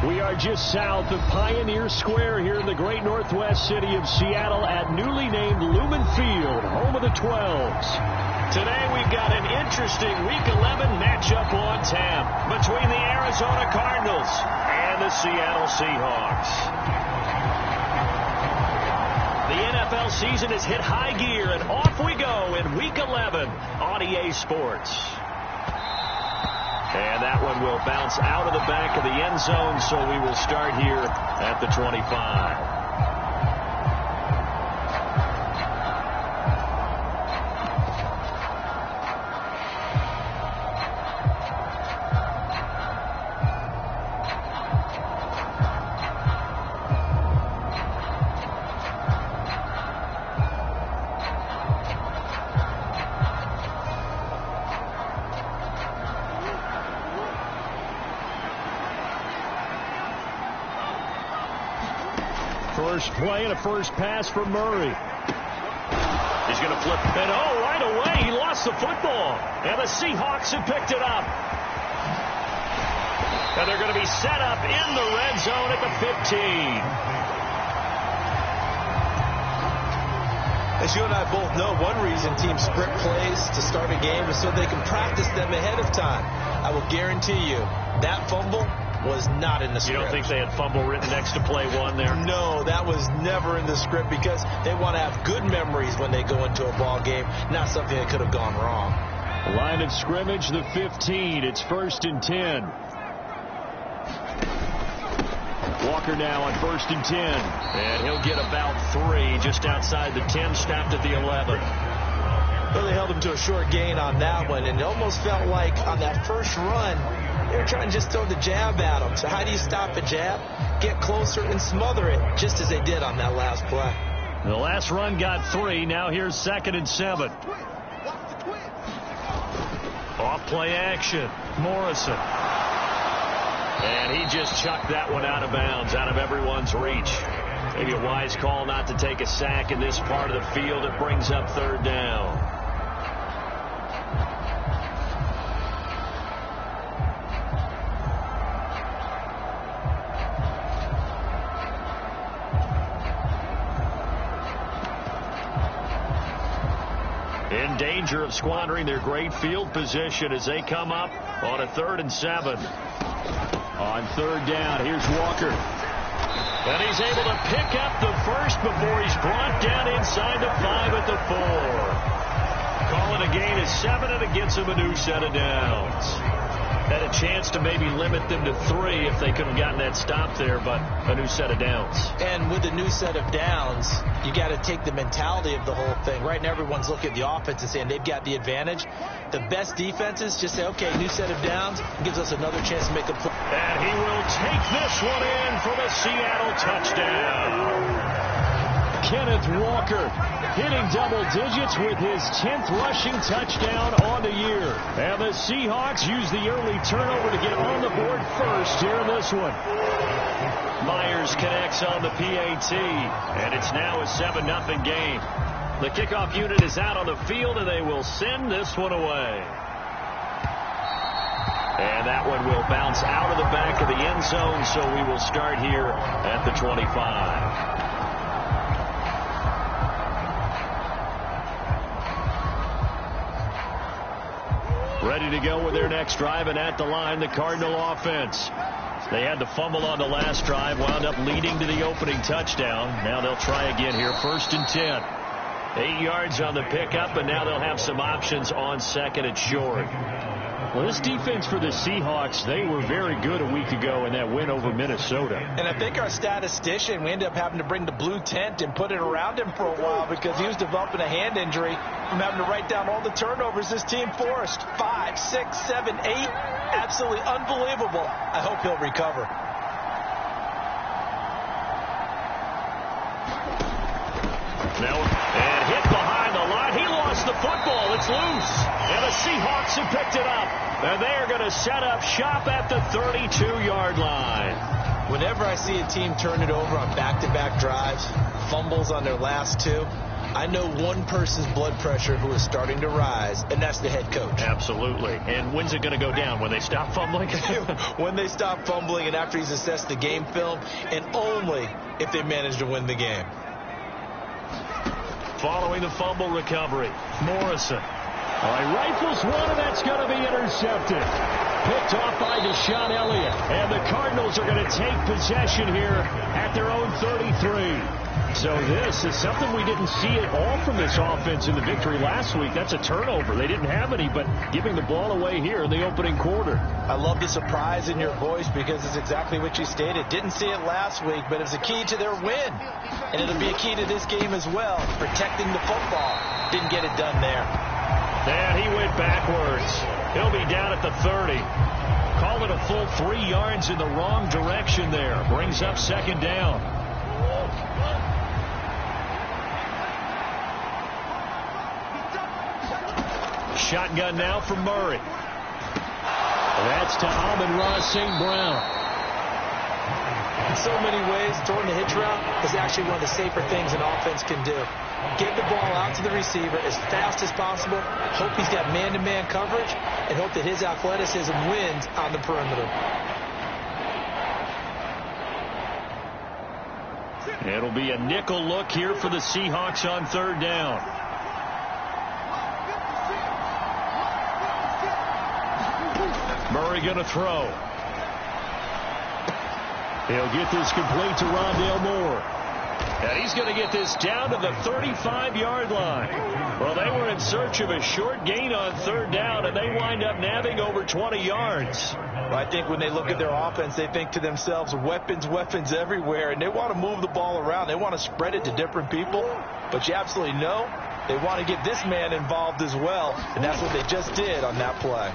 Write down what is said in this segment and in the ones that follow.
We are just south of Pioneer Square here in the great northwest city of Seattle at newly named Lumen Field, home of the 12s. Today we've got an interesting Week 11 matchup on tap between the Arizona Cardinals and the Seattle Seahawks. The NFL season has hit high gear, and off we go in Week 11 on EA Sports. And that one will bounce out of the back of the end zone, so we will start here at the 25. First play and a first pass for Murray. He's going to flip. And right away, he lost the football. And the Seahawks have picked it up. And they're going to be set up in the red zone at the 15. As you and I both know, one reason teams sprint plays to start a game is so they can practice them ahead of time. I will guarantee you that fumble was not in the script. You don't think they had fumble written next to play one there? No, that was never in the script because they want to have good memories when they go into a ball game, not something that could have gone wrong. Line of scrimmage, the 15. It's 1st and 10. Walker now on 1st and 10. And he'll get about 3 just outside the 10, stopped at the 11. Well, they held him to a short gain on that one, and it almost felt like on that first run, they were trying to just throw the jab at him. So how do you stop a jab? Get closer and smother it, just as they did on that last play. The last run got 3. Now here's 2nd and 7. Off play action. Morrison. And he just chucked that one out of bounds, out of everyone's reach. Maybe a wise call not to take a sack in this part of the field. It brings up 3rd down. In danger of squandering their great field position as they come up on a 3rd and 7. On 3rd down, here's Walker. And he's able to pick up the first before he's brought down inside the 5 at the 4. Calling a gain of 7, and it gets him a new set of downs. Had a chance to maybe limit them to 3 if they could have gotten that stop there, but a new set of downs. And with a new set of downs, you got to take the mentality of the whole thing. Right now, everyone's looking at the offense and saying they've got the advantage. The best defenses just say, okay, new set of downs, gives us another chance to make a play. And he will take this one in for the Seattle touchdown. Kenneth Walker hitting double digits with his 10th rushing touchdown on the year. And the Seahawks use the early turnover to get on the board first here in this one. Myers connects on the PAT, and it's now a 7-0 game. The kickoff unit is out on the field, and they will send this one away. And that one will bounce out of the back of the end zone, so we will start here at the 25. Ready to go with their next drive, and at the line, the Cardinal offense. They had the fumble on the last drive, wound up leading to the opening touchdown. Now they'll try again here, 1st and 10. 8 yards on the pickup, and now they'll have some options on 2nd and short. Well, this defense for the Seahawks, they were very good a week ago in that win over Minnesota. And I think our statistician, we ended up having to bring the blue tent and put it around him for a while because he was developing a hand injury from having to write down all the turnovers this team forced. 5, 6, 7, 8. Absolutely unbelievable. I hope he'll recover. Now, and hit behind the line. He lost the football. It's loose. And the Seahawks have picked it up. And they are going to set up shop at the 32-yard line. Whenever I see a team turn it over on back-to-back drives, fumbles on their last two, I know one person's blood pressure who is starting to rise, and that's the head coach. Absolutely. And when's it going to go down? When they stop fumbling? When they stop fumbling and after he's assessed the game film, and only if they manage to win the game. Following the fumble recovery, Morrison. All right, rifles one, and that's going to be intercepted. Picked off by Deshaun Elliott. And the Cardinals are going to take possession here at their own 33. So this is something we didn't see at all from this offense in the victory last week. That's a turnover. They didn't have any, but giving the ball away here in the opening quarter. I love the surprise in your voice because it's exactly what you stated. Didn't see it last week, but it's a key to their win. And it'll be a key to this game as well, protecting the football. Didn't get it done there. And he went backwards. He'll be down at the 30. Call it a full 3 yards in the wrong direction there. Brings up second down. Shotgun now from Murray. That's to Amon-Ra St. Brown. In so many ways, throwing the hitch route is actually one of the safer things an offense can do. Get the ball out to the receiver as fast as possible, hope he's got man-to-man coverage, and hope that his athleticism wins on the perimeter. It'll be a nickel look here for the Seahawks on third down. Murray going to throw. He'll get this complete to Rondale Moore. And he's going to get this down to the 35-yard line. Well, they were in search of a short gain on third down, and they wind up nabbing over 20 yards. Well, I think when they look at their offense, they think to themselves, weapons, weapons everywhere, and they want to move the ball around. They want to spread it to different people, but you absolutely know they want to get this man involved as well, and that's what they just did on that play.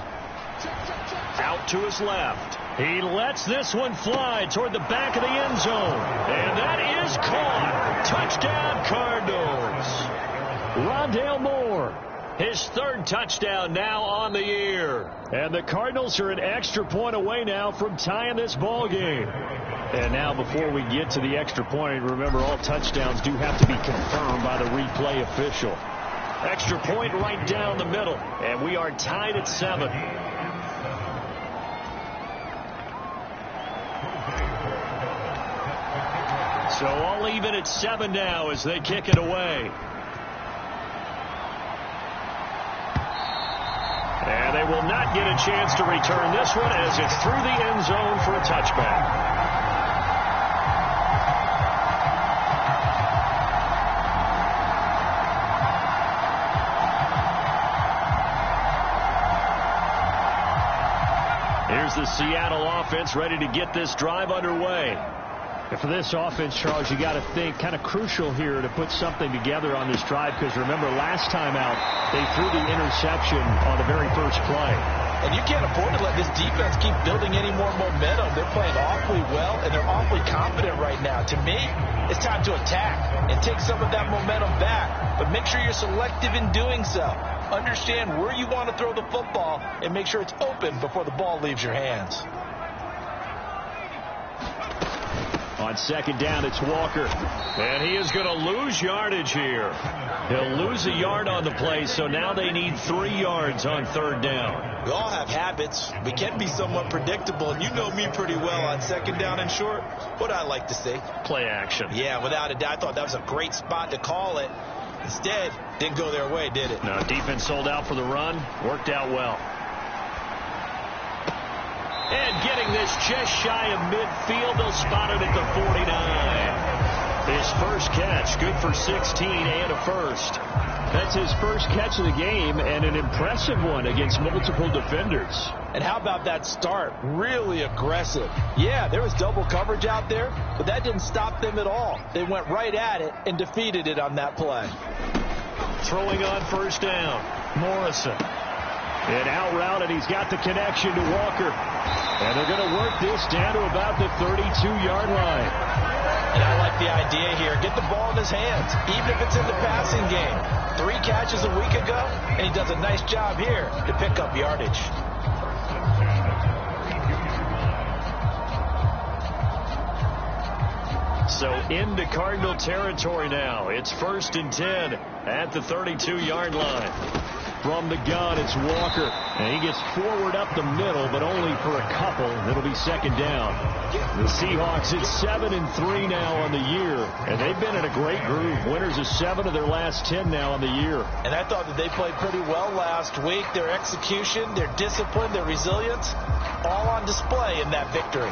Out to his left. He lets this one fly toward the back of the end zone. And that is caught. Touchdown, Cardinals. Rondale Moore, his third touchdown now on the year. And the Cardinals are an extra point away now from tying this ball game. And now before we get to the extra point, remember all touchdowns do have to be confirmed by the replay official. Extra point right down the middle. And we are tied at 7. So all even at 7 now as they kick it away. And they will not get a chance to return this one as it's through the end zone for a touchback. Here's the Seattle offense ready to get this drive underway. And for this offense, Charles, you got to think kind of crucial here to put something together on this drive because remember last time out they threw the interception on the very first play. And you can't afford to let this defense keep building any more momentum. They're playing awfully well, and they're awfully confident right now. To me, it's time to attack and take some of that momentum back. But make sure you're selective in doing so. Understand where you want to throw the football and make sure it's open before the ball leaves your hands. On second down, it's Walker. And he is going to lose yardage here. He'll lose a yard on the play, so now they need 3 yards on third down. We all have habits. We can be somewhat predictable, and you know me pretty well on second down and short. What I like to see? Play action. Yeah, without a doubt. I thought that was a great spot to call it. Instead, didn't go their way, did it? No, defense sold out for the run. Worked out well. And getting this just shy of midfield, they'll spot it at the 49. His first catch, good for 16 and a first. That's his first catch of the game and an impressive one against multiple defenders. And how about that start? Really aggressive. Yeah, there was double coverage out there, but that didn't stop them at all. They went right at it and defeated it on that play. Throwing on first down, Morrison. And out route, and he's got the connection to Walker. And they're going to work this down to about the 32-yard line. And I like the idea here. Get the ball in his hands, even if it's in the passing game. 3 catches a week ago, and he does a nice job here to pick up yardage. So into Cardinal territory now. It's 1st and 10 at the 32-yard line. From the gun, it's Walker. And he gets forward up the middle, but only for a couple. It'll be 2nd down. The Seahawks at 7-3 now on the year. And they've been in a great groove. Winners of 7 of their last 10 now on the year. And I thought that they played pretty well last week. Their execution, their discipline, their resilience, all on display in that victory.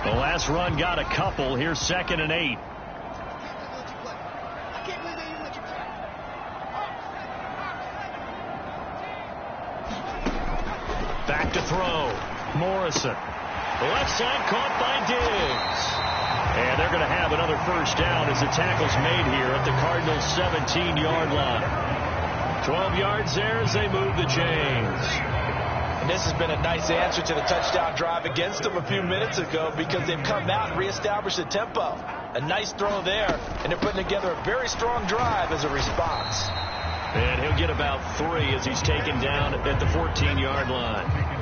The last run got a couple. Here's 2nd and 8. Back to throw. Morrison. Left side caught by Diggs. And they're going to have another 1st down as the tackle's made here at the Cardinals' 17-yard line. 12 yards there as they move the chains. And this has been a nice answer to the touchdown drive against them a few minutes ago because they've come out and reestablished the tempo. A nice throw there, and they're putting together a very strong drive as a response. And he'll get about 3 as he's taken down at the 14-yard line.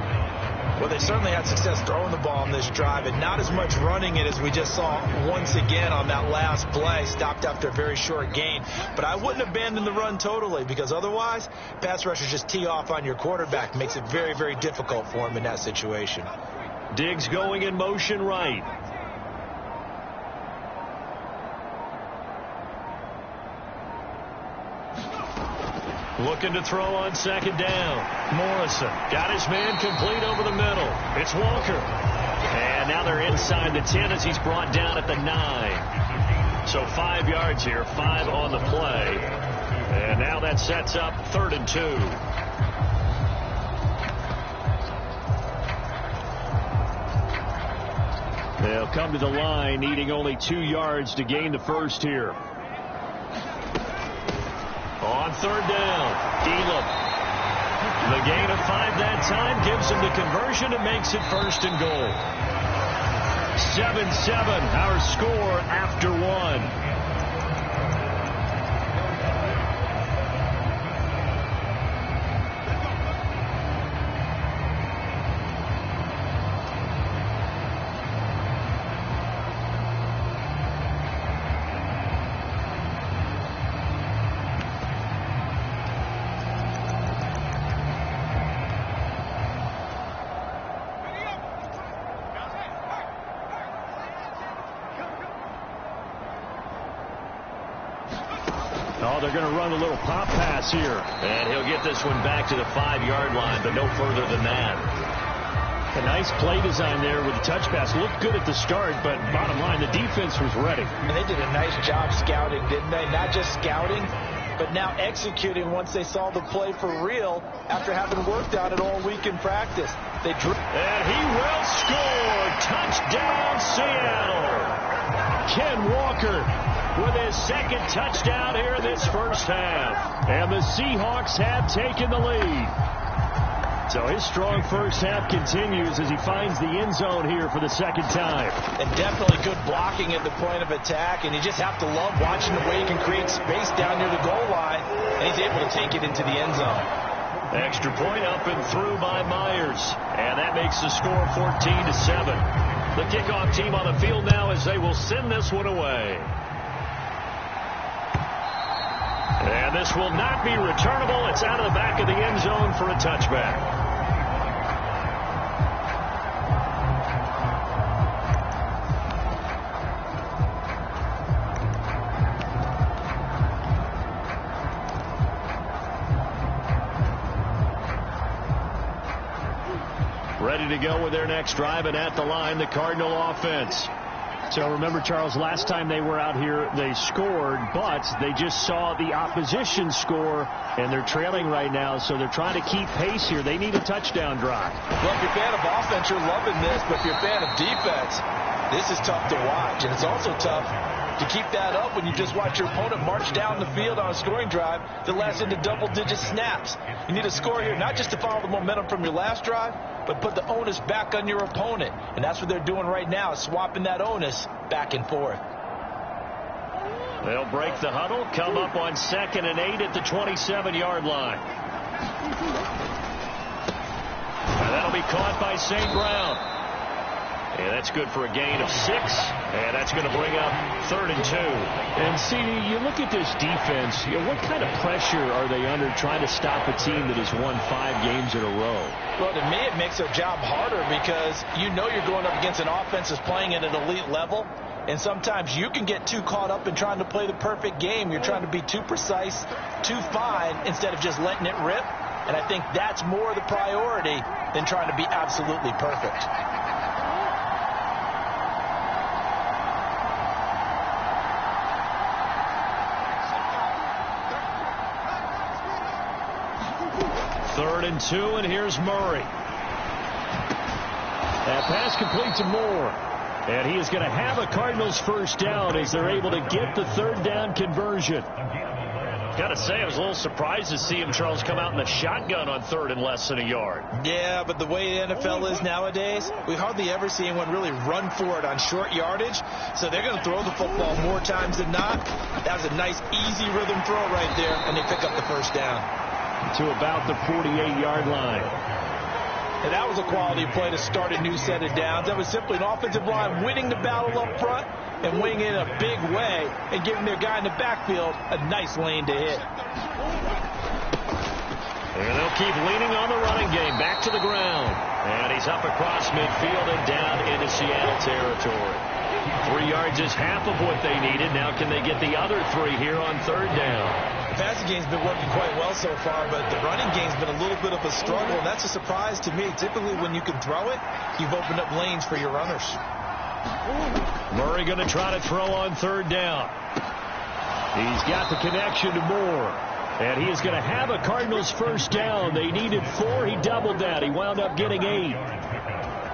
Well, they certainly had success throwing the ball on this drive and not as much running it as we just saw once again on that last play. Stopped after a very short gain. But I wouldn't abandon the run totally because otherwise, pass rushers just tee off on your quarterback. Makes it very, very difficult for him in that situation. Diggs going in motion right. Looking to throw on 2nd down. Morrison got his man complete over the middle. It's Walker. And now they're inside the 10 as he's brought down at the 9. So 5 yards here, 5 on the play. And now that sets up 3rd and 2. They'll come to the line needing only 2 yards to gain the 1st here. On 3rd down, Elam. The gain of 5 that time gives him the conversion and makes it 1st and goal. 7-7, our score after 1. Oh, they're going to run a little pop pass here. And he'll get this one back to the 5-yard line, but no further than that. A nice play design there with the touch pass. Looked good at the start, but bottom line, the defense was ready. And they did a nice job scouting, didn't they? Not just scouting, but now executing once they saw the play for real after having worked on it all week in practice. They drew. And he will score. Touchdown, Seattle. Ken Walker with his 2nd touchdown here in this 1st half. And the Seahawks have taken the lead. So his strong 1st half continues as he finds the end zone here for the 2nd time. And definitely good blocking at the point of attack. And you just have to love watching the way he can create space down near the goal line. And he's able to take it into the end zone. Extra point up and through by Myers. And that makes the score 14-7. The kickoff team on the field now as they will send this one away. And this will not be returnable. It's out of the back of the end zone for a touchback. Ready to go with their next drive, and at the line, the Cardinal offense. So remember, Charles, last time they were out here, they scored, but they just saw the opposition score, and they're trailing right now, so they're trying to keep pace here. They need a touchdown drive. Well, if you're a fan of offense, you're loving this, but if you're a fan of defense, this is tough to watch, and it's also tough to keep that up when you just watch your opponent march down the field on a scoring drive that lasts into double-digit snaps. You need a score here, not just to follow the momentum from your last drive, but put the onus back on your opponent. And that's what they're doing right now, swapping that onus back and forth. They'll break the huddle, come up on 2nd and 8 at the 27-yard line. And that'll be caught by St. Brown. And that's good for a gain of 6. And that's going to bring up 3rd and 2. And, CD, you look at this defense, what kind of pressure are they under trying to stop a team that has won 5 games in a row? Well, to me, it makes their job harder because you know you're going up against an offense that's playing at an elite level. And sometimes you can get too caught up in trying to play the perfect game. You're trying to be too precise, too fine, instead of just letting it rip. And I think that's more the priority than trying to be absolutely perfect. Third and 2, and here's Murray. That pass complete to Moore. And he is going to have a Cardinals first down as they're able to get the 3rd down conversion. Got to say, I was a little surprised to see him, Charles, come out in the shotgun on 3rd and less than a yard. Yeah, but the way the NFL is nowadays, we hardly ever see anyone really run for it on short yardage. So they're going to throw the football more times than not. That was a nice, easy rhythm throw right there, and they pick up the first down. To about the 48-yard line. And that was a quality play to start a new set of downs. That was simply an offensive line winning the battle up front and winning it in a big way and giving their guy in the backfield a nice lane to hit. And they'll keep leaning on the running game. Back to the ground. And he's up across midfield and down into Seattle territory. 3 yards is half of what they needed. Now can they get the other 3 here on 3rd down? The passing game's been working quite well so far, but the running game's been a little bit of a struggle, and that's a surprise to me. Typically, when you can throw it, you've opened up lanes for your runners. Murray going to try to throw on 3rd down. He's got the connection to Moore. And he is going to have a Cardinals first down. They needed 4. He doubled that. He wound up getting 8.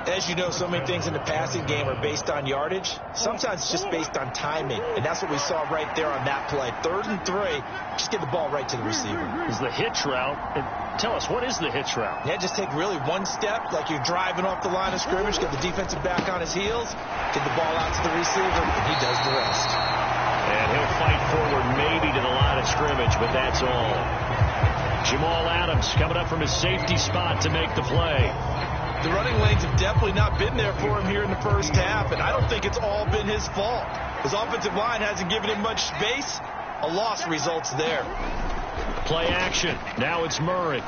As you know, so many things in the passing game are based on yardage. Sometimes it's just based on timing, and that's what we saw right there on that play. 3rd and 3, just get the ball right to the receiver. Is the hitch route. And tell us, what is the hitch route? Yeah, just take really one step, like you're driving off the line of scrimmage, get the defensive back on his heels, get the ball out to the receiver, and he does the rest. And he'll fight forward maybe to the line of scrimmage, but that's all. Jamal Adams coming up from his safety spot to make the play. The running lanes have definitely not been there for him here in the first half, and I don't think it's all been his fault. His offensive line hasn't given him much space. A loss results there. Play action. Now it's Murray.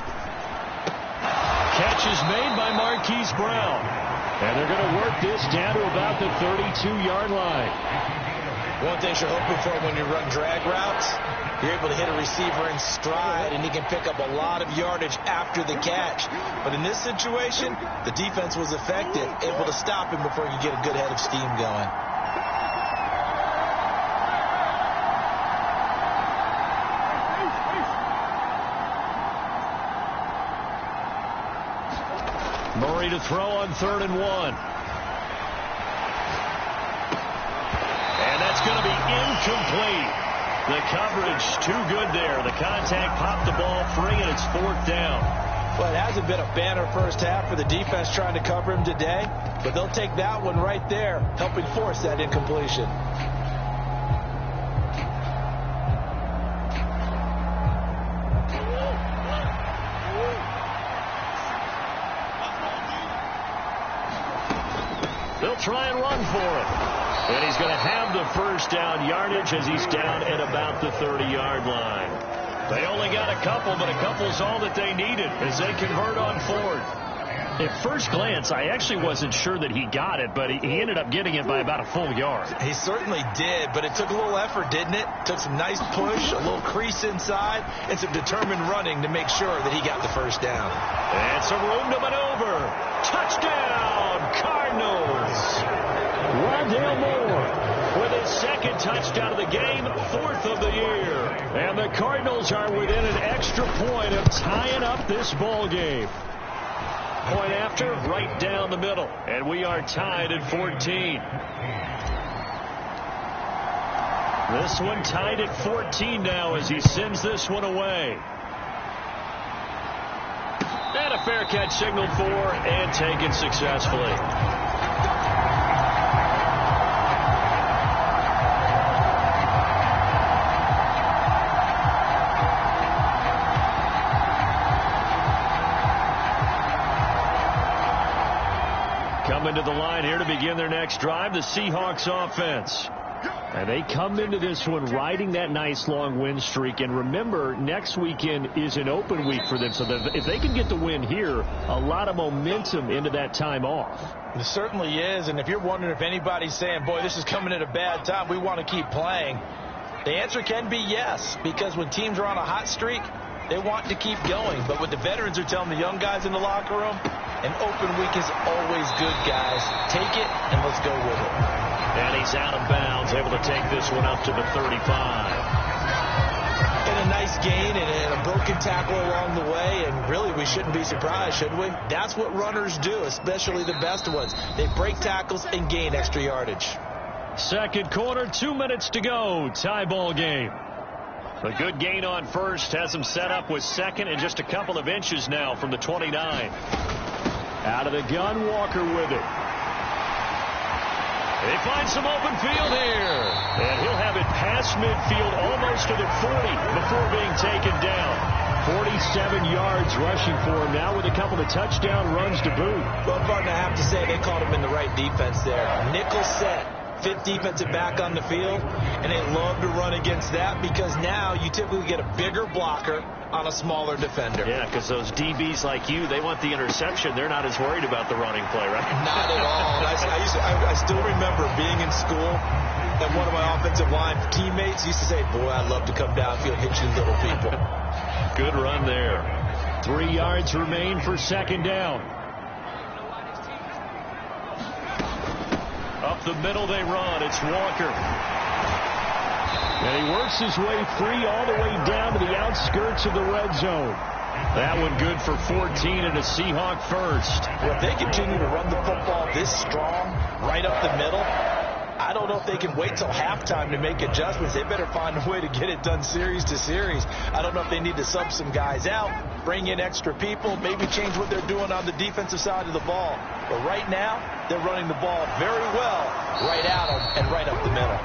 Catch is made by Marquise Brown. And they're going to work this down to about the 32-yard line. One thing you're hoping for when you run drag routes, you're able to hit a receiver in stride, and he can pick up a lot of yardage after the catch. But in this situation, the defense was effective, able to stop him before he could get a good head of steam going. Murray to throw on 3rd and 1. And that's going to be incomplete. The coverage too good there. The contact popped the ball free, and it's 4th down. Well, it hasn't been a banner first half for the defense trying to cover him today, but they'll take that one right there, helping force that incompletion. They'll try and run for it. And he's going to have the first down yardage as he's down at about the 30-yard line. They only got a couple, but a couple's all that they needed as they convert on 4th. At first glance, I actually wasn't sure that he got it, but he ended up getting it by about a full yard. He certainly did, but it took a little effort, didn't it? Took some nice push, a little crease inside, and some determined running to make sure that he got the first down. And some room to maneuver. Touchdown, Cardinals. Rondale Moore with his 2nd touchdown of the game, 4th of the year. And the Cardinals are within an extra point of tying up this ball game. Point after, right down the middle. And we are tied at 14. This one tied at 14 now as he sends this one away. And a fair catch signaled for and taken successfully. Coming to the line here to begin begin their next drive, the Seahawks offense. And they come into this one riding that nice long win streak. And remember, next weekend is an open week for them. So if they can get the win here, a lot of momentum into that time off. It certainly is. And if you're wondering if anybody's saying, boy, this is coming at a bad time, we want to keep playing, the answer can be yes. Because when teams are on a hot streak, they want to keep going. But what the veterans are telling the young guys in the locker room, an open week is always good, guys. Take it and let's go with it. And he's out of bounds, able to take this one up to the 35. And a nice gain and a broken tackle along the way, and really we shouldn't be surprised, should we? That's what runners do, especially the best ones. They break tackles and gain extra yardage. Second quarter, 2 minutes to go. Tie ball game. A good gain on first has him set up with second and just a couple of inches now from the 29. Out of the gun, Walker with it. They find some open field here. And he'll have it past midfield almost to the 40 before being taken down. 47 yards rushing for him now with a couple of touchdown runs to boot. Well, Barton, I have to say they caught him in the right defense there. Nickel set. Fifth defensive back on the field, and they love to run against that because now you typically get a bigger blocker on a smaller defender. Yeah, because those DBs like you, they want the interception. They're not as worried about the running play, right? Not at all. I still remember being in school, and one of my offensive line teammates used to say, boy, I'd love to come downfield and hit you little people. Good run there. 3 yards remain for second down. Up the middle they run. It's Walker. And he works his way free all the way down to the outskirts of the red zone. That one good for 14 and a Seahawk first. Well, if they continue to run the football this strong, right up the middle, I don't know if they can wait till halftime to make adjustments. They better find a way to get it done series to series. I don't know if they need to sub some guys out, bring in extra people, maybe change what they're doing on the defensive side of the ball. But right now, they're running the ball very well right at them and right up the middle.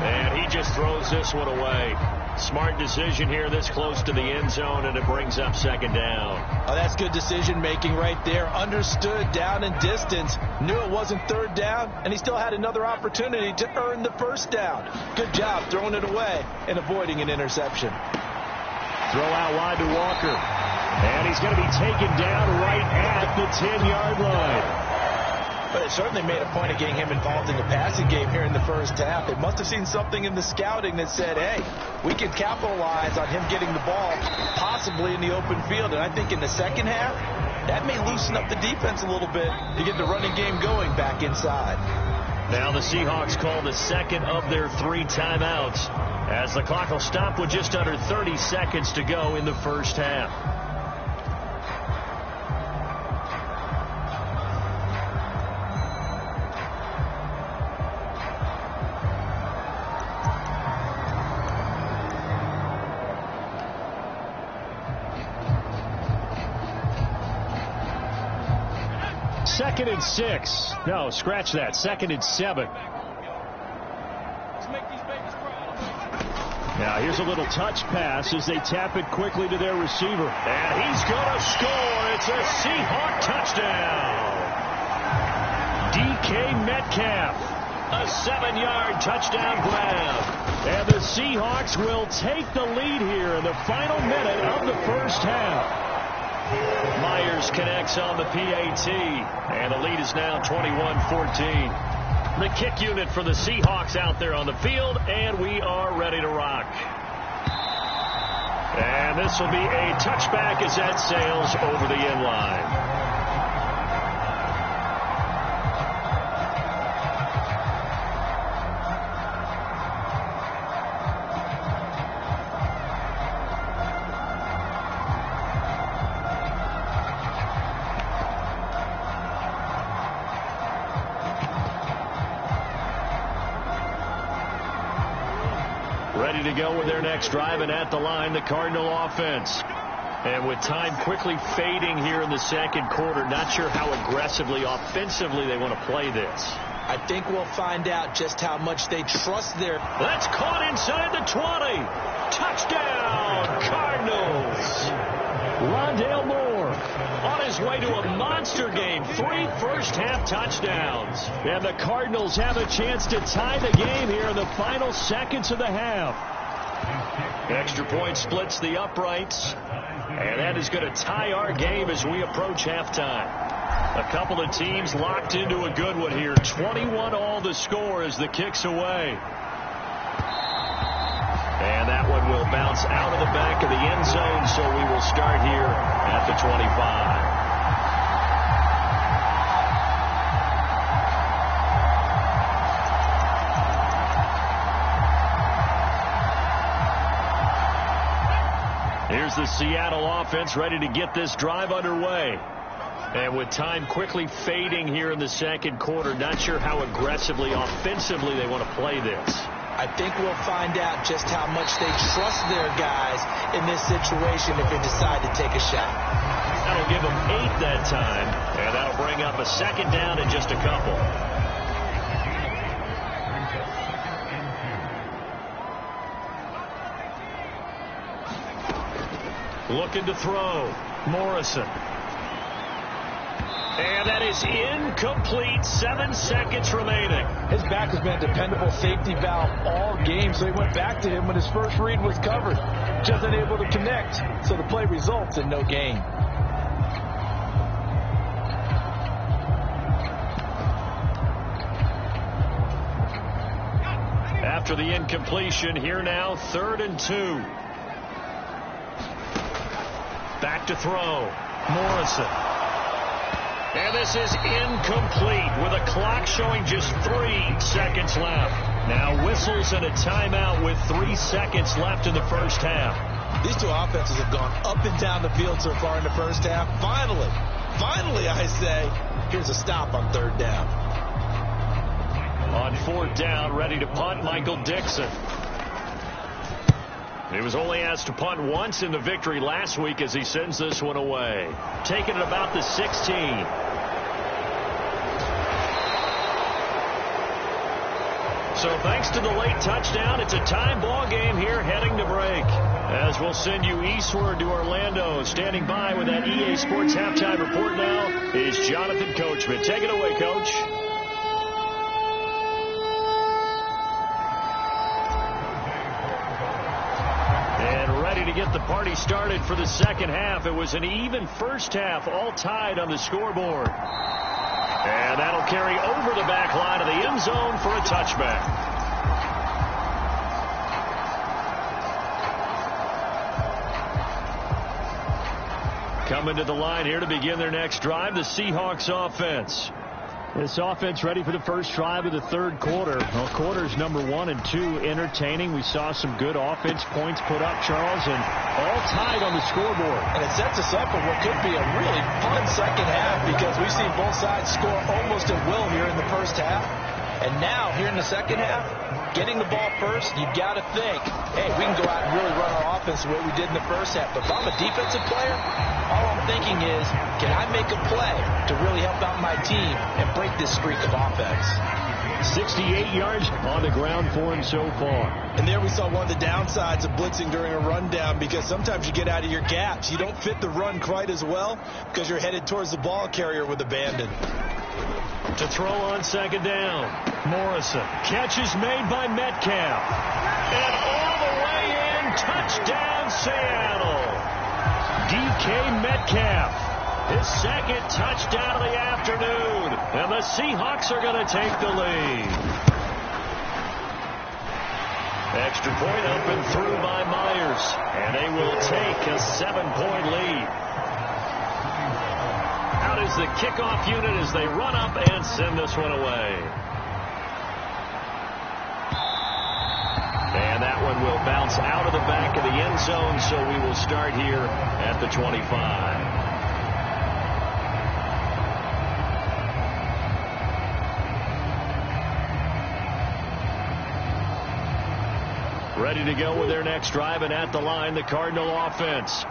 And he just throws this one away. Smart decision here this close to the end zone, and it brings up second down. Oh, that's good decision-making right there. Understood down and distance. Knew it wasn't third down, and he still had another opportunity to earn the first down. Good job throwing it away and avoiding an interception. Throw out wide to Walker. And he's going to be taken down right at the 10-yard line. But they certainly made a point of getting him involved in the passing game here in the first half. They must have seen something in the scouting that said, hey, we can capitalize on him getting the ball possibly in the open field. And I think in the second half, that may loosen up the defense a little bit to get the running game going back inside. Now the Seahawks call the second of their 3 timeouts as the clock will stop with just under 30 seconds to go in the first half. Second and 6. No, scratch that. Second and 7. Now here's a little touch pass as they tap it quickly to their receiver. And he's going to score. It's a Seahawk touchdown. DK Metcalf. A 7-yard touchdown grab. And the Seahawks will take the lead here in the final minute of the first half. Myers connects on the PAT, and the lead is now 21-14. The kick unit for the Seahawks out there on the field, and we are ready to rock. And this will be a touchback as that sails over the end line. Ready to go with their next drive, and at the line, the Cardinal offense. And with time quickly fading here in the second quarter, not sure how aggressively, offensively they want to play this. I think we'll find out just how much they trust their... That's caught inside the 20. Touchdown, Cardinals. Rondale Moore on his his way to a monster game. 3 first-half touchdowns. And the Cardinals have a chance to tie the game here in the final seconds of the half. Extra point splits the uprights. And that is going to tie our game as we approach halftime. A couple of teams locked into a good one here. 21-all the score as the kick's away. And that one will bounce out of the back of the end zone, so we will start here at the 25. Here's the Seattle offense ready to get this drive underway. And with time quickly fading here in the second quarter, not sure how aggressively, offensively they want to play this. I think we'll find out just how much they trust their guys in this situation if they decide to take a shot. That'll give them 8 that time, and that'll bring up a second down in just a couple. Looking to throw. Morrison. And that is incomplete. 7 seconds remaining. His back has been a dependable safety valve all game, so he went back to him when his first read was covered. Just unable to connect, so the play results in no gain. After the incompletion, here now, 3rd and 2. Back to throw. Morrison. And this is incomplete with a clock showing just 3 seconds left. Now whistles and a timeout with 3 seconds left in the first half. These two offenses have gone up and down the field so far in the first half. Finally, I say, here's a stop on 3rd down. On 4th down, ready to punt, Michael Dixon. He was only asked to punt once in the victory last week as he sends this one away. Taking it about the 16. So thanks to the late touchdown, it's a time ball game here heading to break. As we'll send you eastward to Orlando. Standing by with that EA Sports Halftime Report now is Jonathan Coachman. Take it away, Coach. To get the party started for the second half. It was an even first half, all tied on the scoreboard. And that'll carry over the back line of the end zone for a touchback. Coming to the line here to begin their next drive, the Seahawks offense. This offense ready for the first drive of the 3rd quarter. Well, quarters number 1 and 2 entertaining. We saw some good offense points put up, Charles, and all tied on the scoreboard. And it sets us up for what could be a really fun second half because we've seen both sides score almost at will here in the first half. And now, here in the second half, getting the ball first, you've got to think, hey, we can go out and really run our offense the way we did in the first half. But if I'm a defensive player, all I'm thinking is, can I make a play to really help out my team and break this streak of offense? 68 yards on the ground for him so far. And there we saw one of the downsides of blitzing during a rundown because sometimes you get out of your gaps. You don't fit the run quite as well because you're headed towards the ball carrier with abandon. To throw on second down. Morrison. Catch is made by Metcalf. And all the way in. Touchdown, Seattle. DK Metcalf. His second touchdown of the afternoon. And the Seahawks are going to take the lead. Extra point up and through by Myers. And they will take a 7-point lead. Out is the kickoff unit as they run up and send this one away. And that one will bounce out of the back of the end zone, so we will start here at the 25. Ready to go with their next drive, and at the line, the Cardinal offense.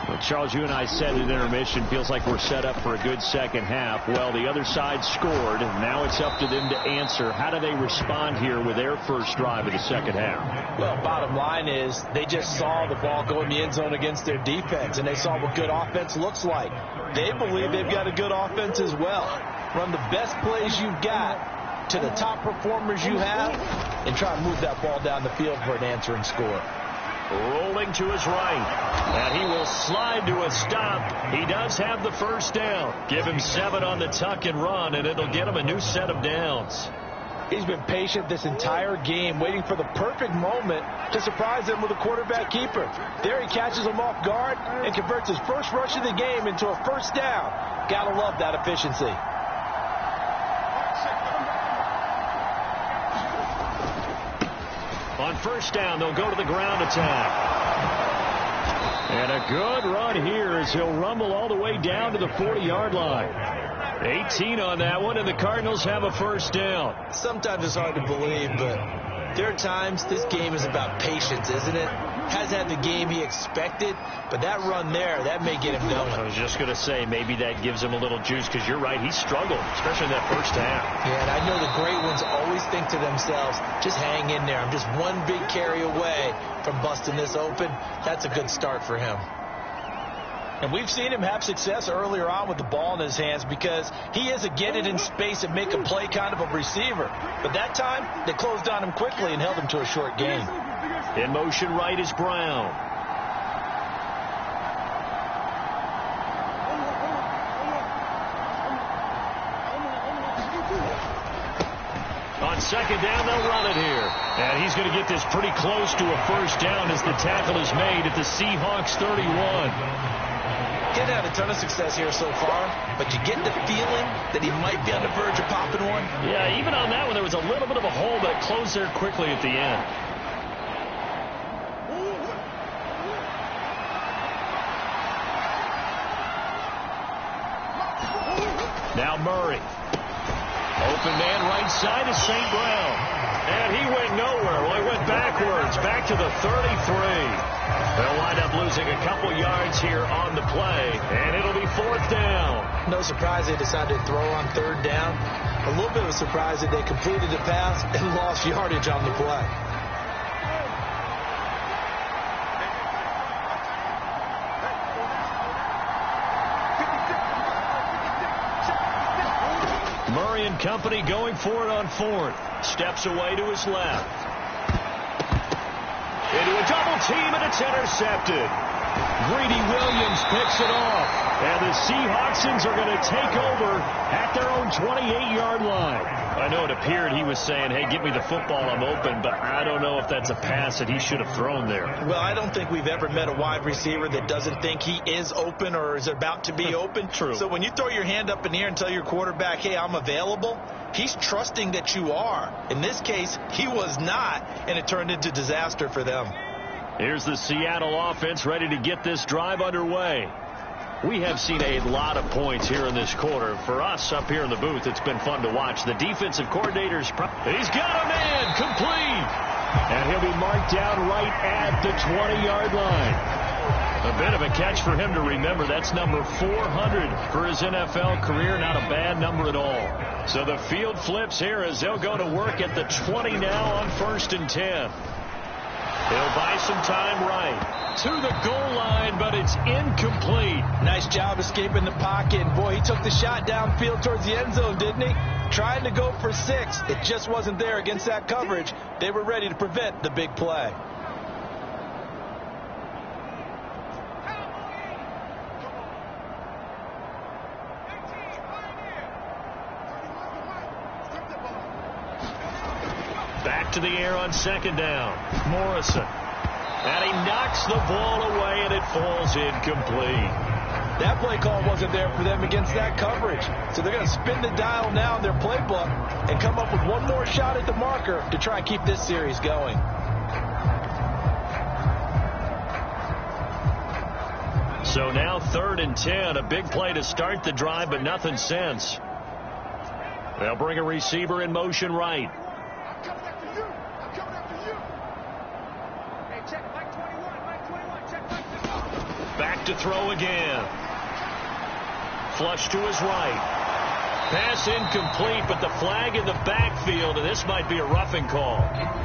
Well, Charles, you and I said at intermission, feels like we're set up for a good second half. Well, the other side scored, and now it's up to them to answer. How do they respond here with their first drive of the second half? Well, bottom line is they just saw the ball go in the end zone against their defense, and they saw what good offense looks like. They believe they've got a good offense as well. Run the best plays you've got to the top performers you have, and try to move that ball down the field for an answering score. Rolling to his right, and he will slide to a stop. He does have the first down. Give him 7 on the tuck and run, and it'll get him a new set of downs. He's been patient this entire game, waiting for the perfect moment to surprise them with a quarterback keeper. There he catches him off guard and converts his first rush of the game into a first down. Gotta love that efficiency. On first down, they'll go to the ground attack. And a good run here as he'll rumble all the way down to the 40-yard line. 18 on that one, and the Cardinals have a first down. Sometimes it's hard to believe, but there are times this game is about patience, isn't it? Has had the game he expected, but that run there, that may get him going. I was just going to say, maybe that gives him a little juice, because you're right, he struggled, especially in that first half. Yeah, and I know the great ones always think to themselves, just hang in there. I'm just one big carry away from busting this open. That's a good start for him. And we've seen him have success earlier on with the ball in his hands because he is a get it in space and make a play kind of a receiver. But that time, they closed on him quickly and held him to a short gain. In motion right is Brown. On second down, they'll run it here. And he's going to get this pretty close to a first down as the tackle is made at the Seahawks 31. He's had a ton of success here so far, but you get the feeling that he might be on the verge of popping one. Yeah, even on that one, there was a little bit of a hole, but it closed there quickly at the end. Now Murray. Open man right side is St. Brown. And he went nowhere. Well, he went backwards, back to the 33. They'll wind up losing a couple yards here on the play, and it'll be fourth down. No surprise they decided to throw on third down. A little bit of a surprise that they completed the pass and lost yardage on the play. Murray and company going for it on fourth. Steps away to his left. Into a double team, and it's intercepted. Greedy Williams picks it off. And the Seahawksons are going to take over at their own 28-yard line. I know it appeared he was saying, hey, give me the football, I'm open, but I don't know if that's a pass that he should have thrown there. Well, I don't think we've ever met a wide receiver that doesn't think he is open or is about to be open. True. So when you throw your hand up in the air and tell your quarterback, hey, I'm available, he's trusting that you are. In this case, he was not, and it turned into disaster for them. Here's the Seattle offense ready to get this drive underway. We have seen a lot of points here in this quarter. For us up here in the booth, it's been fun to watch. The defensive coordinator's... He's got a man complete. And he'll be marked down right at the 20-yard line. A bit of a catch for him to remember. That's number 400 for his NFL career. Not a bad number at all. So the field flips here as they'll go to work at the 20 now on 1st and 10. He'll buy some time right to the goal line, but it's incomplete. Nice job escaping the pocket. And boy, he took the shot downfield towards the end zone, didn't he? Trying to go for 6. It just wasn't there against that coverage. They were ready to prevent the big play. Back to the air on second down. Morrison. And he knocks the ball away, and it falls incomplete. That play call wasn't there for them against that coverage. So they're going to spin the dial now in their playbook and come up with one more shot at the marker to try and keep this series going. So now 3rd and 10. A big play to start the drive, but nothing since. They'll bring a receiver in motion right. Back to throw again. Flush to his right. Pass incomplete, but the flag in the backfield, and this might be a roughing call.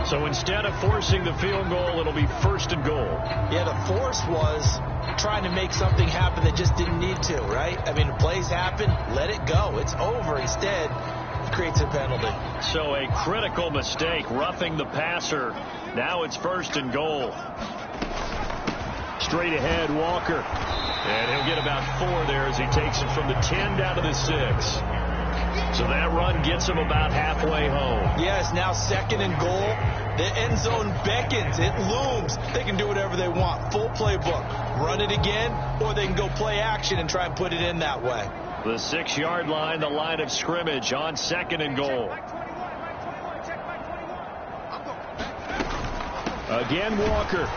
So instead of forcing the field goal, it'll be 1st and goal. Yeah, the force was trying to make something happen that just didn't need to, right? I mean, the plays happen, let it go. It's over. Instead, it creates a penalty. So a critical mistake, roughing the passer. Now it's 1st and goal. Straight ahead, Walker. And he'll get about 4 there as he takes it from the 10 down to the 6. So that run gets him about halfway home. Yes, now 2nd and goal. The end zone beckons. It looms. They can do whatever they want. Full playbook. Run it again, or they can go play action and try and put it in that way. The 6-yard line, the line of scrimmage on 2nd and goal. Again, Walker.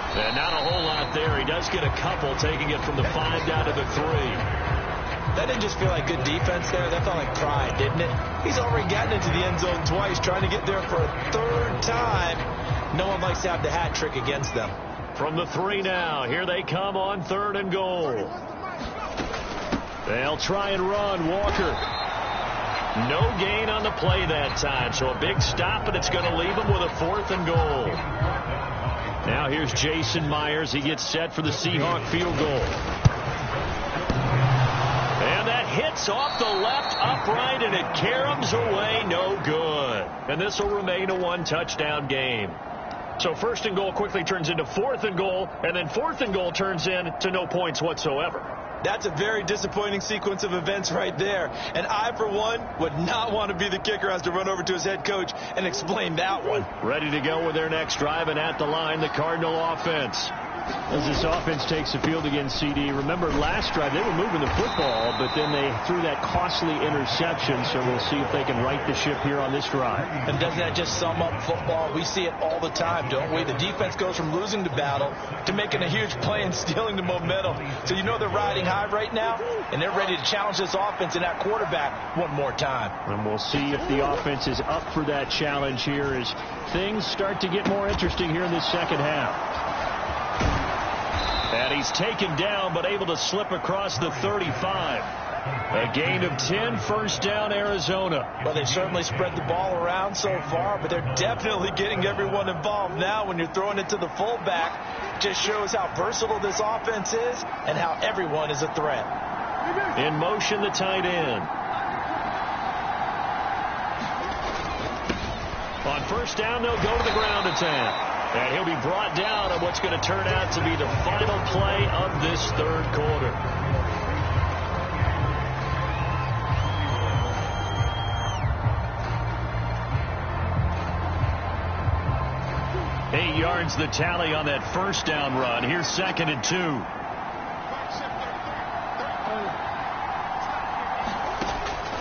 And not a whole lot there. He does get a couple, taking it from the 5 down to the 3. That didn't just feel like good defense there. That felt like pride, didn't it? He's already gotten into the end zone twice, trying to get there for a 3rd time. No one likes to have the hat trick against them. From the 3 now. Here they come on 3rd and goal. They'll try and run. Walker. No gain on the play that time. So a big stop, and it's going to leave him with a 4th and goal. Now here's Jason Myers. He gets set for the Seahawk field goal. And that hits off the left upright, and it caroms away. No good. And this will remain a 1-touchdown game. So 1st and goal quickly turns into 4th and goal, and then 4th and goal turns into no points whatsoever. That's a very disappointing sequence of events right there. And I, for one, would not want to be the kicker, has to run over to his head coach and explain that one. Ready to go with their next drive, and at the line, the Cardinal offense. As this offense takes the field against CD, remember last drive they were moving the football, but then they threw that costly interception, so we'll see if they can right the ship here on this drive. And doesn't that just sum up football? We see it all the time, don't we? The defense goes from losing the battle to making a huge play and stealing the momentum. So you know they're riding high right now, and they're ready to challenge this offense and that quarterback one more time. And we'll see if the offense is up for that challenge here as things start to get more interesting here in this 2nd half. And he's taken down, but able to slip across the 35. A gain of 10, 1st down, Arizona. Well, they've certainly spread the ball around so far, but they're definitely getting everyone involved now. When you're throwing it to the fullback, just shows how versatile this offense is and how everyone is a threat. In motion, the tight end. On 1st down, they'll go to the ground attack. And he'll be brought down on what's going to turn out to be the final play of this 3rd quarter. Eight yards the tally on that 1st down run. Here's 2nd and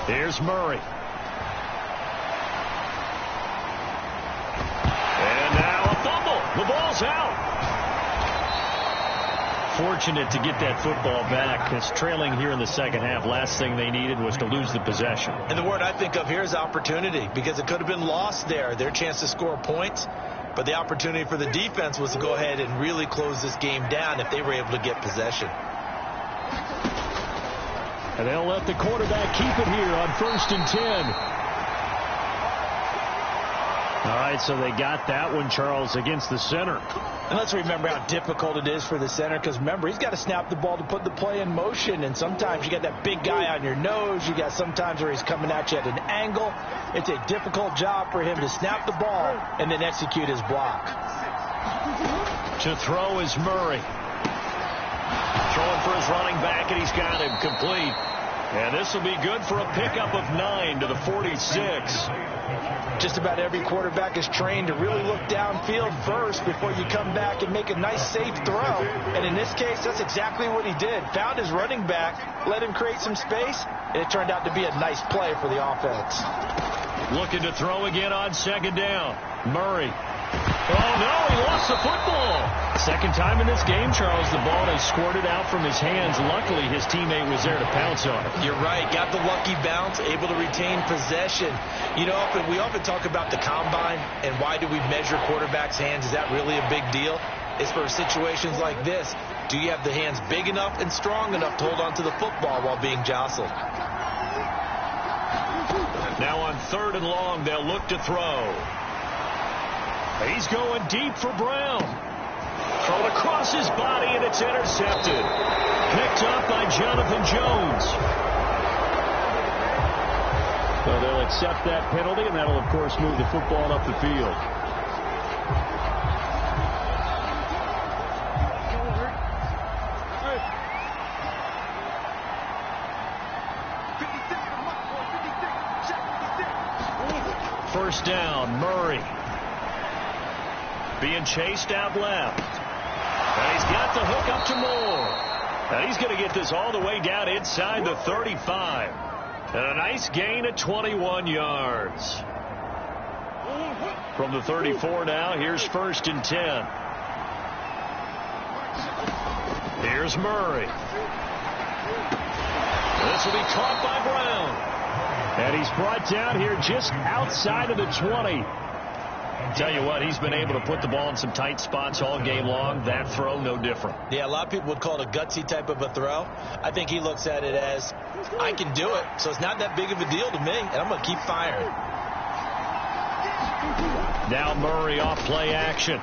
2. Here's Murray. The ball's out. Fortunate to get that football back. It's trailing here in the 2nd half. Last thing they needed was to lose the possession. And the word I think of here is opportunity, because it could have been lost there. Their chance to score points. But the opportunity for the defense was to go ahead and really close this game down if they were able to get possession. And they'll let the quarterback keep it here on 1st and 10. All right, so they got that one, Charles, against the center. And let's remember how difficult it is for the center, because remember, he's got to snap the ball to put the play in motion, and sometimes you got that big guy on your nose. You got sometimes where he's coming at you at an angle. It's a difficult job for him to snap the ball and then execute his block. To throw is Murray. Throwing for his running back, and he's got him complete. And this will be good for a pickup of 9 to the 46. Just about every quarterback is trained to really look downfield first before you come back and make a nice, safe throw. And in this case, that's exactly what he did. Found his running back, let him create some space, and it turned out to be a nice play for the offense. Looking to throw again on 2nd down. Murray. Oh, no, he lost the football. 2nd time in this game, Charles, the ball has squirted out from his hands. Luckily, his teammate was there to pounce on it. You're right. Got the lucky bounce, able to retain possession. You know, we often talk about the combine and why do we measure quarterbacks' hands. Is that really a big deal? is for situations like this. Do you have the hands big enough and strong enough to hold on to the football while being jostled? Now on 3rd and long, they'll look to throw. He's going deep for Brown. Thrown across his body, and it's intercepted. Picked up by Jonathan Jones. So they'll accept that penalty, and that'll, of course, move the football up the field. First down, Murray. Being chased out left. And he's got the hook up to Moore. And he's going to get this all the way down inside the 35. And a nice gain of 21 yards. From the 34 now, here's 1st and 10. Here's Murray. This will be caught by Brown. And he's brought down here just outside of the 20. Tell you what, he's been able to put the ball in some tight spots all game long. That throw, no different. Yeah, a lot of people would call it a gutsy type of a throw. I think he looks at it as, I can do it, so it's not that big of a deal to me, and I'm going to keep firing. Now Murray off play action.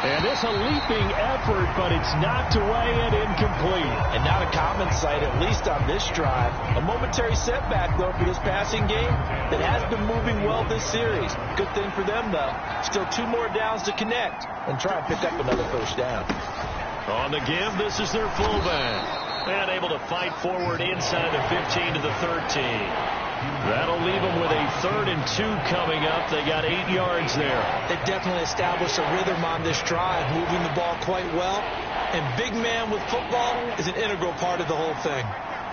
And it's a leaping effort, but it's knocked away and incomplete. And not a common sight, at least on this drive. A momentary setback, though, for this passing game that has been moving well this series. Good thing for them, though. Still 2 more downs to connect and try and pick up another first down. On the give, this is their fullback. And able to fight forward inside the 15 to the 13. That'll leave them with a 3rd and 2 coming up. They got 8 yards there. They definitely established a rhythm on this drive, moving the ball quite well. And big man with football is an integral part of the whole thing.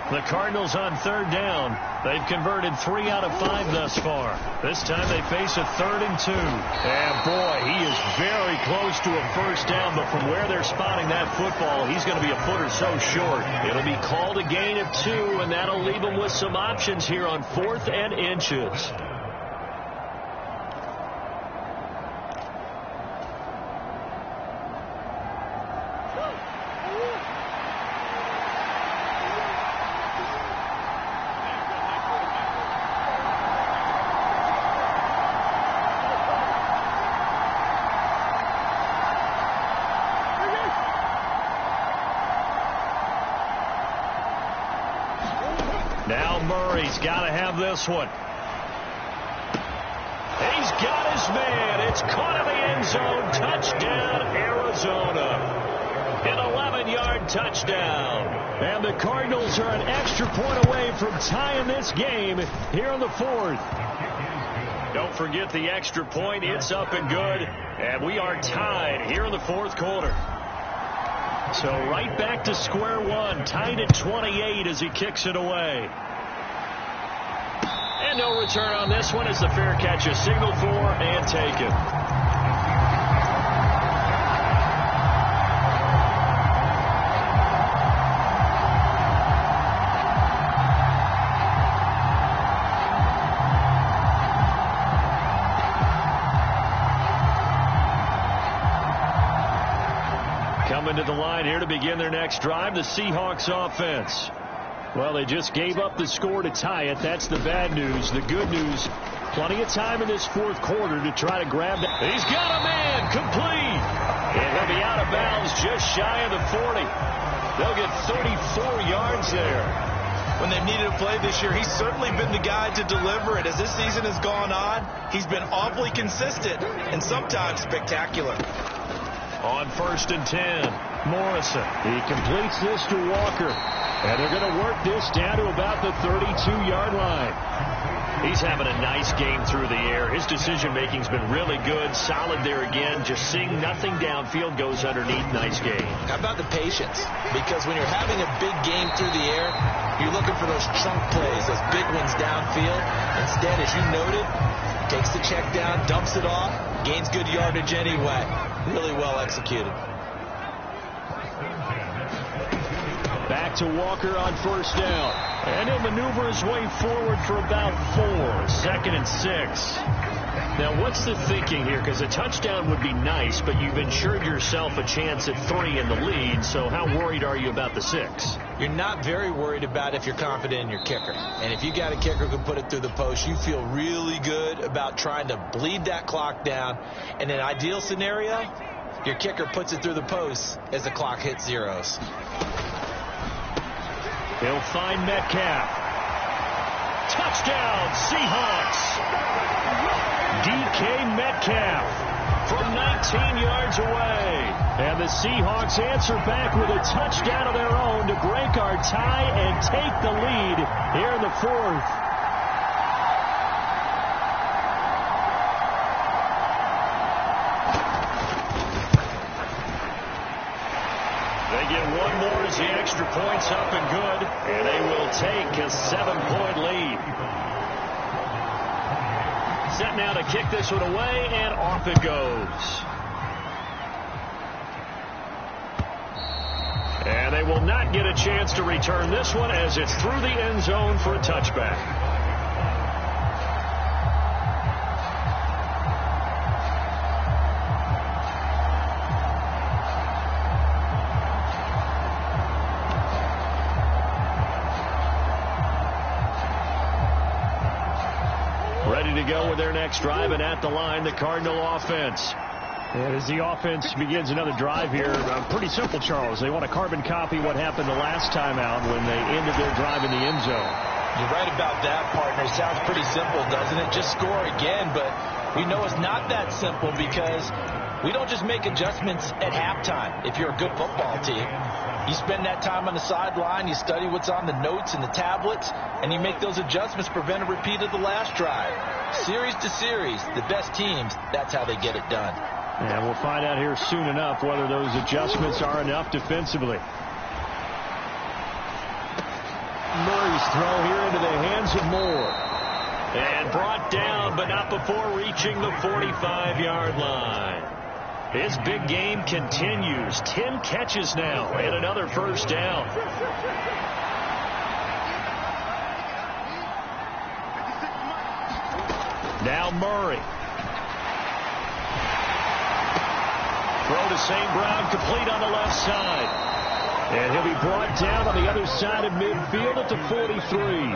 The Cardinals on 3rd down. They've converted 3 out of 5 thus far. This time they face a 3rd and 2. And boy, he is very close to a first down, but from where they're spotting that football, he's going to be a foot or so short. It'll be called a gain of 2, and that'll leave them with some options here on 4th and inches. Now Murray's got to have this one. He's got his man. It's caught in the end zone. Touchdown, Arizona. An 11-yard touchdown. And the Cardinals are an extra point away from tying this game here in the 4th. Don't forget the extra point. It's up and good. And we are tied here in the 4th quarter. So right back to square one, tied at 28 as he kicks it away. And no return on this one as the fair catch is signaled for and taken. Coming to the line here to begin their next drive, the Seahawks offense. Well, they just gave up the score to tie it. That's the bad news. The good news, plenty of time in this 4th quarter to try to grab that. He's got a man, complete. And he'll be out of bounds just shy of the 40. They'll get 34 yards there. When they've needed a play this year, he's certainly been the guy to deliver it. As this season has gone on, he's been awfully consistent and sometimes spectacular. On 1st and 10, Morrison. He completes this to Walker. And they're going to work this down to about the 32-yard line. He's having a nice game through the air. His decision-making's been really good. Solid there again. Just seeing nothing downfield, goes underneath. Nice game. How about the patience? Because when you're having a big game through the air, you're looking for those chunk plays, those big ones downfield. Instead, as you noted, takes the check down, dumps it off, gains good yardage anyway. Really well executed. Back to Walker on 1st down. And he'll maneuver his way forward for about 4. 2nd and 6. Now, what's the thinking here? Because a touchdown would be nice, but you've ensured yourself a chance at 3 in the lead, so how worried are you about the 6? You're not very worried about if you're confident in your kicker. And if you got a kicker who can put it through the post, you feel really good about trying to bleed that clock down. In an ideal scenario, your kicker puts it through the post as the clock hits zeros. He'll find Metcalf. Touchdown, Seahawks. DK Metcalf from 19 yards away. And the Seahawks answer back with a touchdown of their own to break our tie and take the lead here in the 4th. The extra point's up and good, and they will take a 7-point lead. Set now to kick this one away, and off it goes. And they will not get a chance to return this one as it's through the end zone for a touchback. Ready to go with their next drive, and at the line, the Cardinal offense. And as the offense begins another drive here, pretty simple, Charles. They want to carbon copy what happened the last time out when they ended their drive in the end zone. You're right about that, partner. Sounds pretty simple, doesn't it? Just score again, but we know it's not that simple because we don't just make adjustments at halftime if you're a good football team. You spend that time on the sideline, you study what's on the notes and the tablets, and you make those adjustments to prevent a repeat of the last drive. Series to series, the best teams, that's how they get it done. And we'll find out here soon enough whether those adjustments are enough defensively. Murray's throw here into the hands of Moore. And brought down, but not before reaching the 45-yard line. His big game continues. 10 catches now and another first down. Now Murray. Throw to St. Brown, complete on the left side. And he'll be brought down on the other side of midfield at the 43.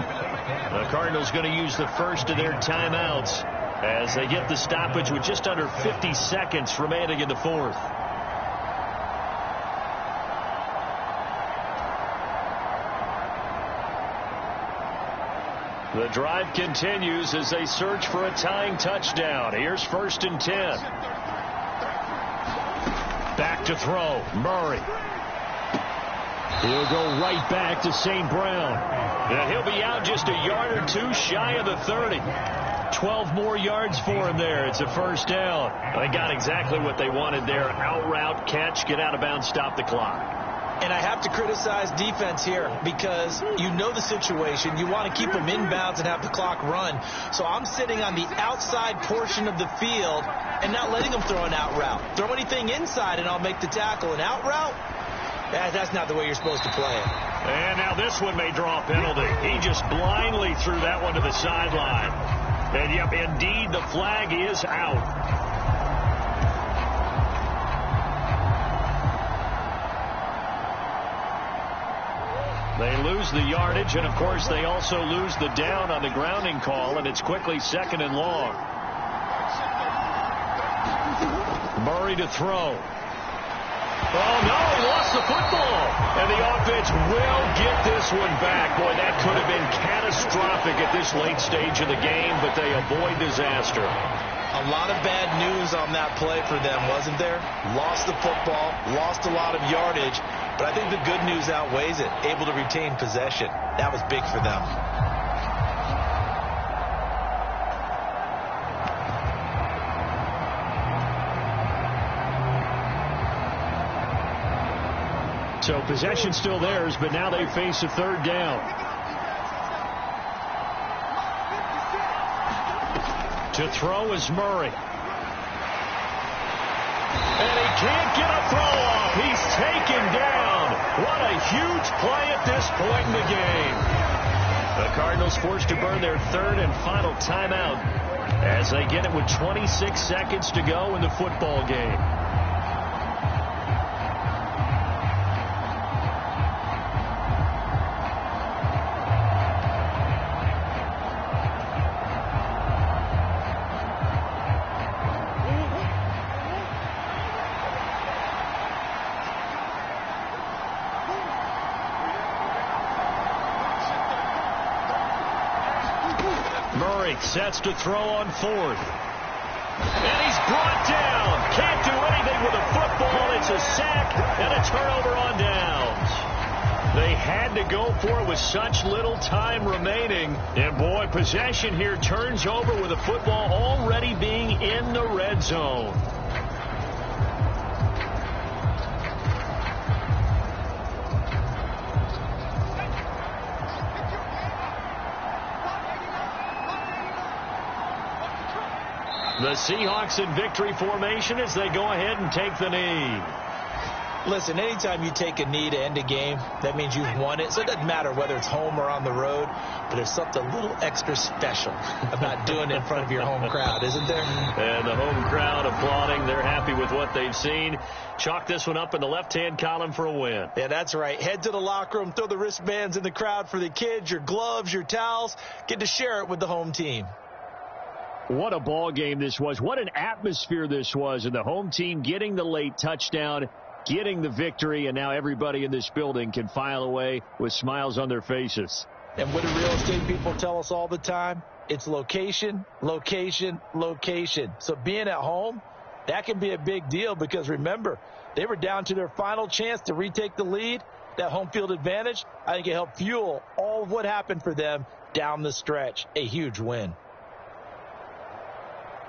The Cardinals going to use the first of their timeouts as they get the stoppage with just under 50 seconds remaining in the 4th. The drive continues as they search for a tying touchdown. Here's 1st and 10. Back to throw. Murray. He'll go right back to St. Brown. And he'll be out just a yard or two shy of the 30. 12 more yards for him there. It's a first down. They got exactly what they wanted there. Out route, catch, get out of bounds, stop the clock. And I have to criticize defense here because you know the situation. You want to keep them inbounds and have the clock run. So I'm sitting on the outside portion of the field and not letting them throw an out route. Throw anything inside and I'll make the tackle. An out route? That's not the way you're supposed to play it. And now this one may draw a penalty. He just blindly threw that one to the sideline. And, yep, indeed, the flag is out. They lose the yardage, and, of course, they also lose the down on the grounding call, and it's quickly 2nd and long. Murray to throw. Oh, no, he lost the football. And the offense will get this one back. Boy, that could have been catastrophic at this late stage of the game, but they avoid disaster. A lot of bad news on that play for them, wasn't there? Lost the football, lost a lot of yardage, but I think the good news outweighs it. Able to retain possession. That was big for them. So possession still theirs, but now they face a 3rd down. To throw is Murray. And he can't get a throw off. He's taken down. What a huge play at this point in the game. The Cardinals forced to burn their 3rd and final timeout as they get it with 26 seconds to go in the football game. Sets to throw on fourth. And he's brought down. Can't do anything with a football. It's a sack and a turnover on downs. They had to go for it with such little time remaining. And, boy, possession here turns over with the football already being in the red zone. The Seahawks in victory formation as they go ahead and take the knee. Listen, anytime you take a knee to end a game, that means you've won it. So it doesn't matter whether it's home or on the road, but there's something a little extra special about doing it in front of your home crowd, isn't there? And the home crowd applauding. They're happy with what they've seen. Chalk this one up in the left-hand column for a win. Yeah, that's right. Head to the locker room, throw the wristbands in the crowd for the kids, your gloves, your towels. Get to share it with the home team. What a ball game this was. What an atmosphere this was. And the home team getting the late touchdown, getting the victory, and now everybody in this building can file away with smiles on their faces. And what do real estate people tell us all the time? It's location, location, location. So being at home, that can be a big deal because, remember, they were down to their final chance to retake the lead. That home field advantage, I think it helped fuel all of what happened for them down the stretch. A huge win.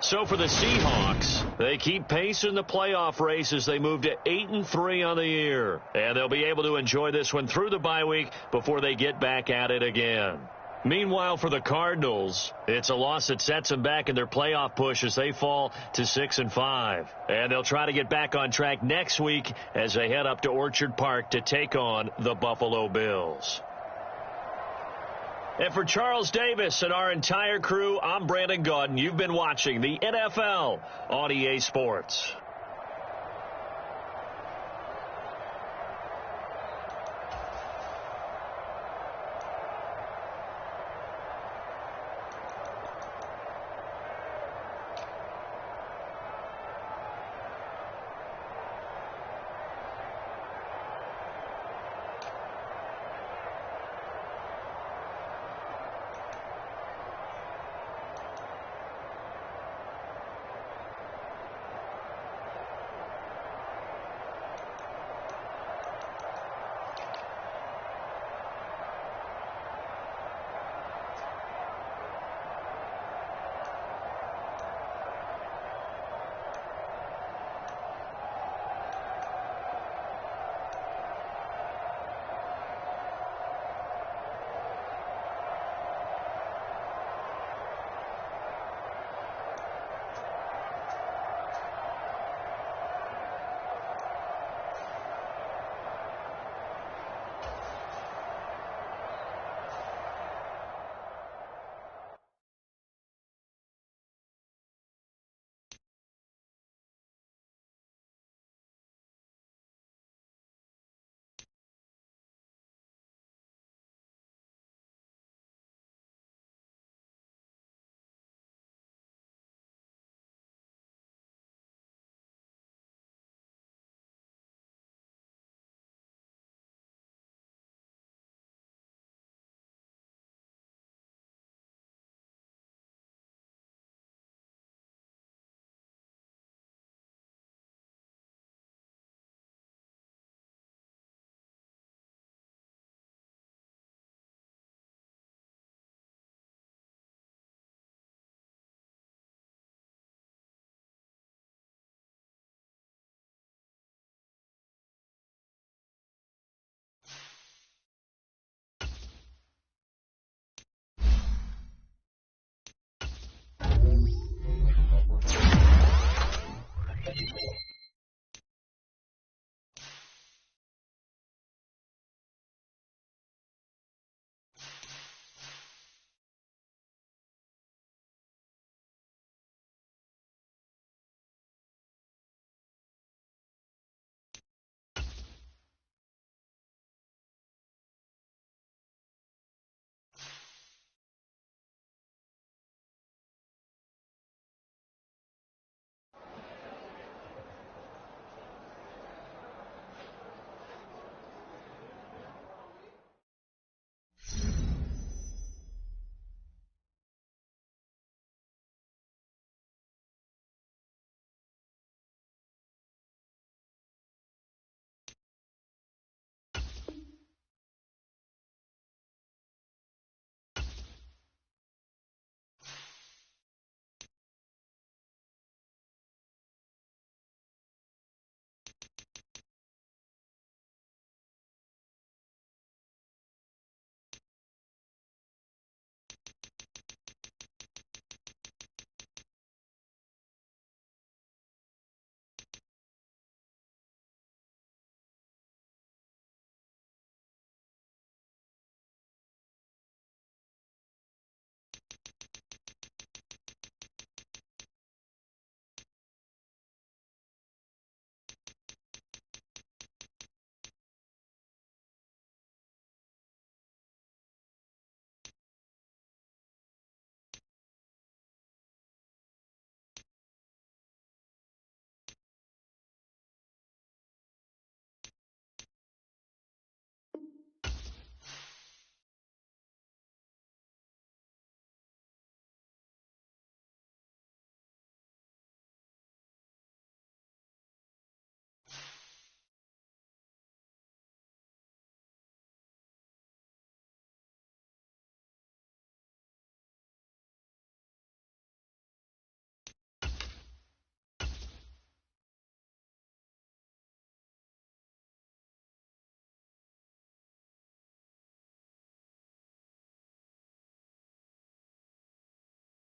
So for the Seahawks, they keep pace in the playoff race as they move to 8-3 on the year. And they'll be able to enjoy this one through the bye week before they get back at it again. Meanwhile, for the Cardinals, it's a loss that sets them back in their playoff push as they fall to 6-5. And they'll try to get back on track next week as they head up to Orchard Park to take on the Buffalo Bills. And for Charles Davis and our entire crew, I'm Brandon Gaudin. You've been watching the NFL on EA Sports.